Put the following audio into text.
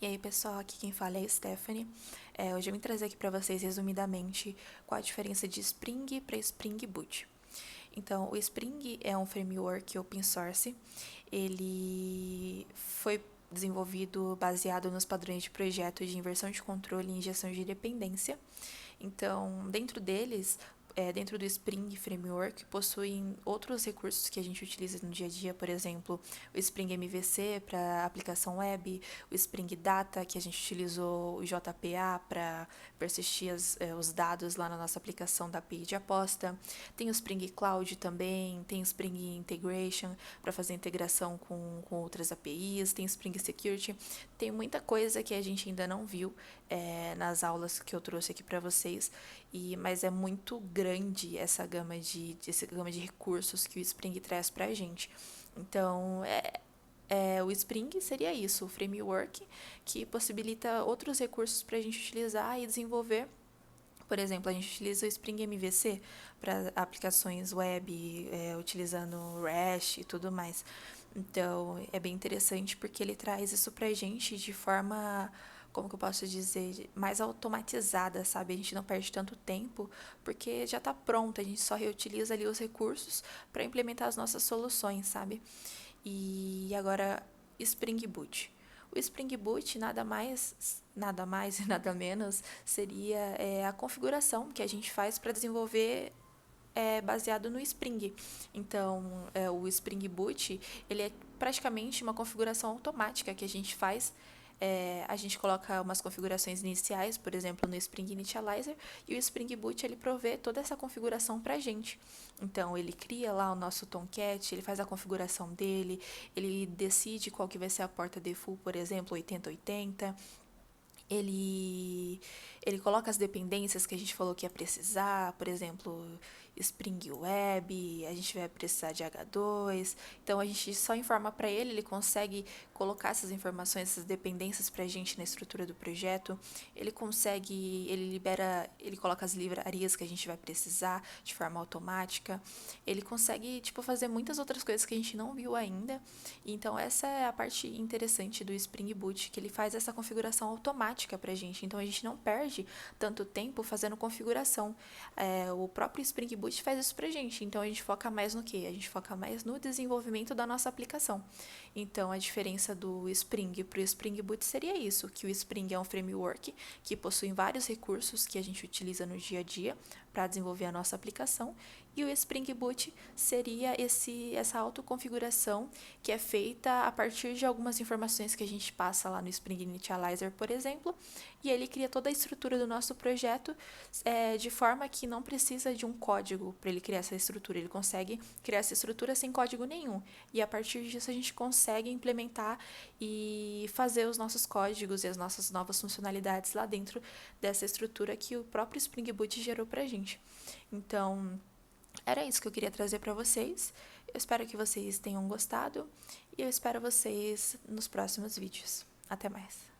E aí, pessoal, aqui quem fala é a Stephanie. Hoje eu vim trazer aqui para vocês, resumidamente, qual a diferença de Spring para Spring Boot. Então, o Spring é um framework open source. Ele foi desenvolvido baseado nos padrões de projeto de inversão de controle e injeção de dependência. Então, dentro do Spring Framework, possuem outros recursos que a gente utiliza no dia a dia, por exemplo, o Spring MVC para aplicação web, o Spring Data, que a gente utilizou o JPA para persistir os dados lá na nossa aplicação da API de aposta, tem o Spring Cloud também, tem o Spring Integration para fazer integração com outras APIs, tem Spring Security, tem muita coisa que a gente ainda não viu nas aulas que eu trouxe aqui para vocês, mas é muito grande essa gama de recursos que o Spring traz para a gente. Então, o Spring seria isso, o framework que possibilita outros recursos para a gente utilizar e desenvolver. Por exemplo, a gente utiliza o Spring MVC para aplicações web, utilizando REST e tudo mais. Então, é bem interessante porque ele traz isso para a gente de forma, como que eu posso dizer, mais automatizada, sabe? A gente não perde tanto tempo porque já está pronto, a gente só reutiliza ali os recursos para implementar as nossas soluções, sabe? E agora, Spring Boot. O Spring Boot nada mais e nada menos seria a configuração que a gente faz para desenvolver baseado no Spring. Então, o Spring Boot ele é praticamente uma configuração automática que a gente faz. A gente coloca umas configurações iniciais, por exemplo, no Spring Initializer, e o Spring Boot ele provê toda essa configuração para a gente. Então, ele cria lá o nosso Tomcat, ele faz a configuração dele, ele decide qual que vai ser a porta default, por exemplo, 8080. Ele coloca as dependências que a gente falou que ia precisar, por exemplo, Spring Web, a gente vai precisar de H2. Então a gente só informa para ele consegue colocar essas informações, essas dependências para a gente na estrutura do projeto. Ele coloca as livrarias que a gente vai precisar de forma automática. Ele consegue, fazer muitas outras coisas que a gente não viu ainda. Então essa é a parte interessante do Spring Boot, que ele faz essa configuração automática para a gente. Então a gente não perde tanto tempo fazendo configuração. O próprio Spring Boot faz isso para a gente. Então a gente foca mais no quê? A gente foca mais no desenvolvimento da nossa aplicação. Então a diferença do Spring para o Spring Boot seria isso, que o Spring é um framework que possui vários recursos que a gente utiliza no dia a dia para desenvolver a nossa aplicação, e o Spring Boot seria essa autoconfiguração que é feita a partir de algumas informações que a gente passa lá no Spring Initializer, por exemplo, e ele cria toda a estrutura do nosso projeto de forma que não precisa de um código para ele criar essa estrutura, ele consegue criar essa estrutura sem código nenhum, e a partir disso a gente consegue implementar e fazer os nossos códigos e as nossas novas funcionalidades lá dentro dessa estrutura que o próprio Spring Boot gerou para a gente. Então, era isso que eu queria trazer para vocês. Eu espero que vocês tenham gostado e eu espero vocês nos próximos vídeos. Até mais!